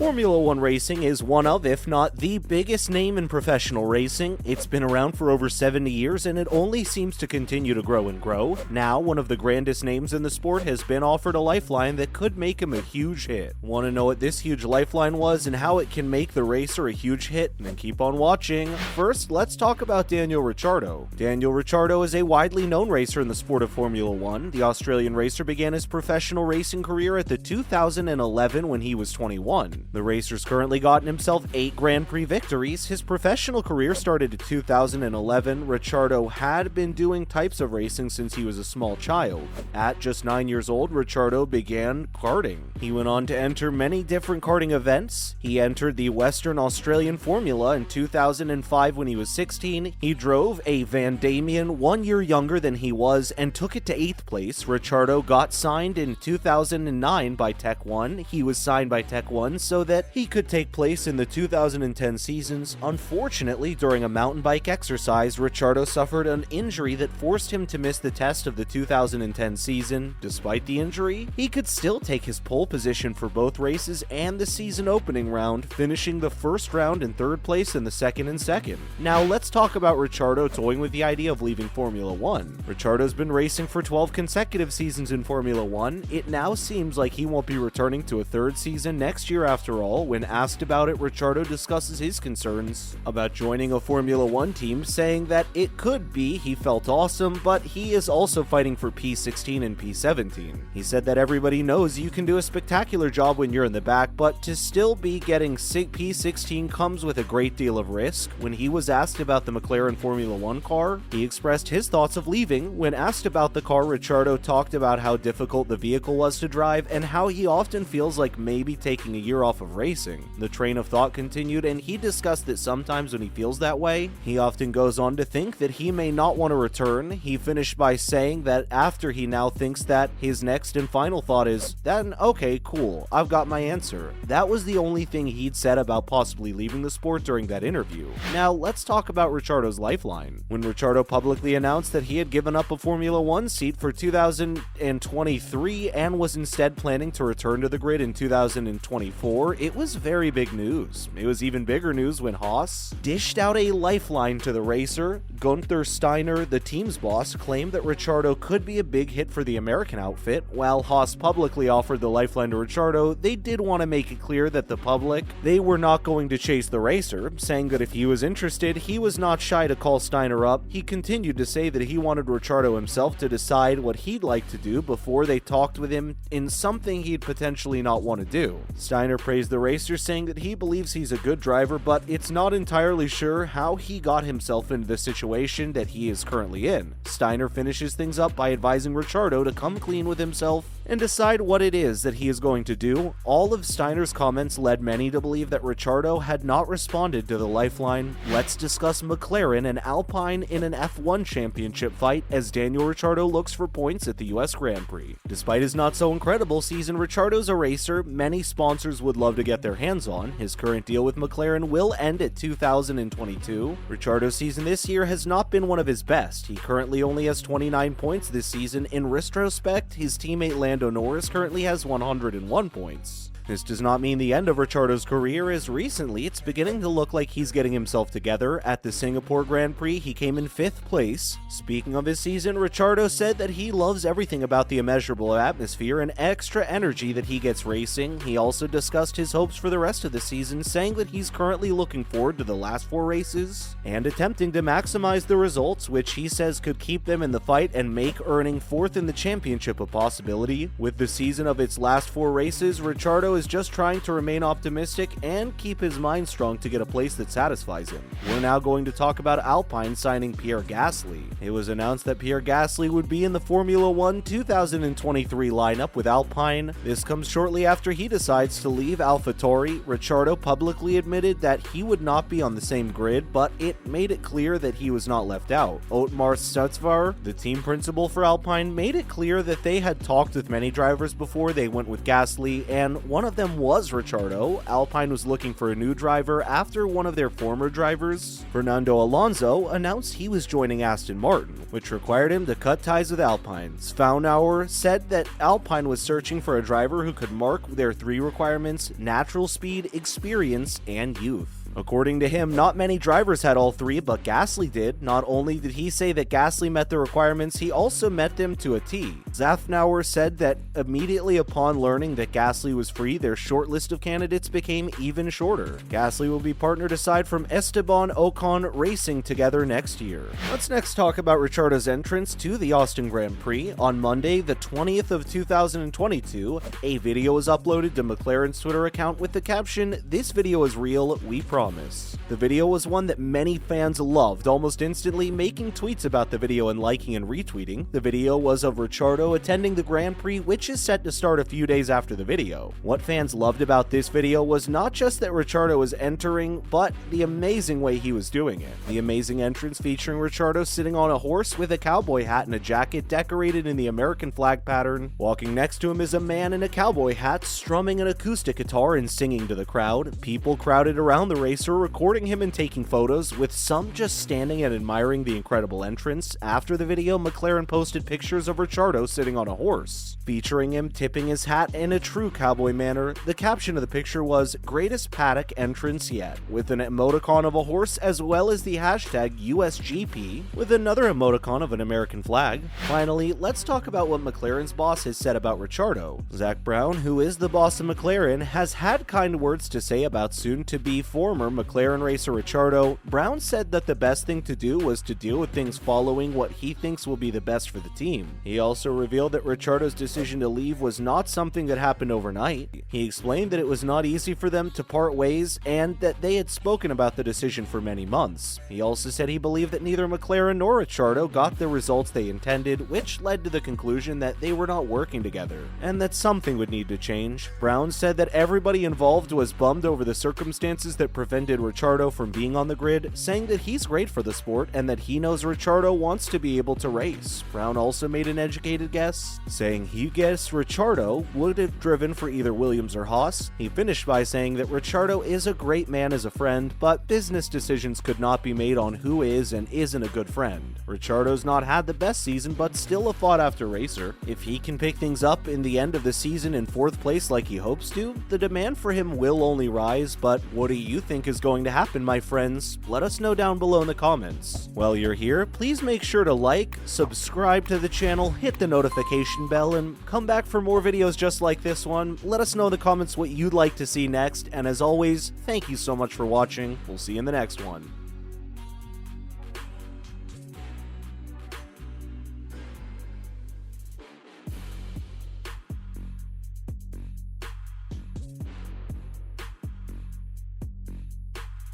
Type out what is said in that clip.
Formula One racing is one of, if not the biggest name in professional racing. It's been around for over 70 years and it only seems to continue to grow and grow. Now, one of the grandest names in the sport has been offered a lifeline that could make him a huge hit. Want to know what this huge lifeline was and how it can make the racer a huge hit? Then keep on watching. First, let's talk about Daniel Ricciardo. Daniel Ricciardo is a widely known racer in the sport of Formula One. The Australian racer began his professional racing career at the 2011 when he was 21. The racer's currently gotten himself 8 Grand Prix victories. His professional career started in 2011. Ricciardo had been doing types of racing since he was a small child. At just 9 years old, Ricciardo began karting. He went on to enter many different karting events. He entered the Western Australian Formula in 2005 when he was 16. He drove a Van Damian 1 year younger than he was and took it to 8th place. Ricciardo got signed in 2009 by Tech 1. He was signed by Tech 1 so that he could take place in the 2010 seasons. Unfortunately, during a mountain bike exercise, Ricciardo suffered an injury that forced him to miss the test of the 2010 season. Despite the injury, he could still take his pole position for both races and the season opening round, finishing the first round in 3rd place and the second in 2nd. Now let's talk about Ricciardo toying with the idea of leaving Formula One. Ricciardo's been racing for 12 consecutive seasons in Formula One. It now seems like he won't be returning to a 3rd season next year after all. When asked about it, Ricciardo discusses his concerns about joining a Formula One team, saying that it could be he felt awesome, but he is also fighting for P16 and P17. He said that everybody knows you can do a spectacular job when you're in the back, but to still be getting P16 comes with a great deal of risk. When he was asked about the McLaren Formula One car, he expressed his thoughts of leaving. When asked about the car, Ricciardo talked about how difficult the vehicle was to drive and how he often feels like maybe taking a year off of racing. The train of thought continued, and he discussed that sometimes when he feels that way, he often goes on to think that he may not want to return. He finished by saying that after he now thinks that his next and final thought is, then okay, cool, I've got my answer. That was the only thing he'd said about possibly leaving the sport during that interview. Now let's talk about Ricciardo's lifeline. When Ricciardo publicly announced that he had given up a Formula One seat for 2023 and was instead planning to return to the grid in 2024, it was very big news. It was even bigger news when Haas dished out a lifeline to the racer. Guenther Steiner, the team's boss, claimed that Ricciardo could be a big hit for the American outfit. While Haas publicly offered the lifeline to Ricciardo, they did want to make it clear that the public, they were not going to chase the racer, saying that if he was interested, he was not shy to call Steiner up. He continued to say that he wanted Ricciardo himself to decide what he'd like to do before they talked with him in something he'd potentially not want to do. Steiner praised the racer, saying that he believes he's a good driver, but it's not entirely sure how he got himself into the situation that he is currently in. Steiner finishes things up by advising Ricciardo to come clean with himself and decide what it is that he is going to do. All of Steiner's comments led many to believe that Ricciardo had not responded to the lifeline. Let's discuss McLaren and Alpine in an F1 championship fight as Daniel Ricciardo looks for points at the US Grand Prix. Despite his not so incredible season, Ricciardo's a racer many sponsors would love to get their hands on. His current deal with McLaren will end at 2022. Ricciardo's season this year has not been one of his best. He currently only has 29 points this season. In retrospect, his teammate Lando Norris currently has 101 points. This does not mean the end of Ricciardo's career, as recently it's beginning to look like he's getting himself together. At the Singapore Grand Prix, he came in 5th place. Speaking of his season, Ricciardo said that he loves everything about the immeasurable atmosphere and extra energy that he gets racing. He also discussed his hopes for the rest of the season, saying that he's currently looking forward to the last 4 races and attempting to maximize the results, which he says could keep them in the fight and make earning 4th in the championship a possibility. With the season of its last 4 races, Ricciardo is just trying to remain optimistic and keep his mind strong to get a place that satisfies him. We're now going to talk about Alpine signing Pierre Gasly. It was announced that Pierre Gasly would be in the Formula One 2023 lineup with Alpine. This comes shortly after he decides to leave AlphaTauri. Ricciardo publicly admitted that he would not be on the same grid, but it made it clear that he was not left out. Otmar Stutzvar, the team principal for Alpine, made it clear that they had talked with many drivers before they went with Gasly, and one One of them was Ricciardo. Alpine was looking for a new driver after one of their former drivers, Fernando Alonso, announced he was joining Aston Martin, which required him to cut ties with Alpine. Sfownauer said that Alpine was searching for a driver who could mark their three requirements: natural speed, experience, and youth. According to him, not many drivers had all three, but Gasly did. Not only did he say that Gasly met the requirements, he also met them to a T. Sfownauer said that immediately upon learning that Gasly was free, their short list of candidates became even shorter. Gasly will be partnered aside from Esteban Ocon, racing together next year. Let's next talk about Ricciardo's entrance to the Austin Grand Prix. On Monday, the 20th of 2022, a video was uploaded to McLaren's Twitter account with the caption, "This video is real, we promise." The video was one that many fans loved, almost instantly making tweets about the video and liking and retweeting. The video was of Ricciardo attending the Grand Prix, which is set to start a few days after the video. What fans loved about this video was not just that Ricciardo was entering, but the amazing way he was doing it. The amazing entrance featuring Ricciardo sitting on a horse with a cowboy hat and a jacket decorated in the American flag pattern. Walking next to him is a man in a cowboy hat strumming an acoustic guitar and singing to the crowd. People crowded around the racer, recording him and taking photos, with some just standing and admiring the incredible entrance. After the video, McLaren posted pictures of Ricciardo sitting on a horse, featuring him tipping his hat in a true cowboy manner. The caption of the picture was, "Greatest paddock entrance yet," with an emoticon of a horse as well as the hashtag USGP, with another emoticon of an American flag. Finally, let's talk about what McLaren's boss has said about Ricciardo. Zach Brown, who is the boss of McLaren, has had kind words to say about soon-to-be former McLaren racer Ricciardo. Brown said that the best thing to do was to deal with things following what he thinks will be the best for the team. He also revealed that Ricciardo's decision to leave was not something that happened overnight. He explained that it was not easy for them to part ways and that they had spoken about the decision for many months. He also said he believed that neither McLaren nor Ricciardo got the results they intended, which led to the conclusion that they were not working together, and that something would need to change. Brown said that everybody involved was bummed over the circumstances that prevented Ricciardo from being on the grid, saying that he's great for the sport and that he knows Ricciardo wants to be able to race. Brown also made an educated guess, saying he guessed Ricciardo would have driven for either Williams or Haas. He finished by saying that Ricciardo is a great man as a friend, but business decisions could not be made on who is and isn't a good friend. Ricciardo's not had the best season, but still a sought-after racer. If he can pick things up in the end of the season in 4th place like he hopes to, the demand for him will only rise. But what do you think is going to happen, my friends? Let us know down below in the comments. While you're here, please make sure to like, subscribe to the channel, hit the notification bell, and come back for more videos just like this one. Let us know in the comments what you'd like to see next, and as always, thank you so much for watching. We'll see you in the next one.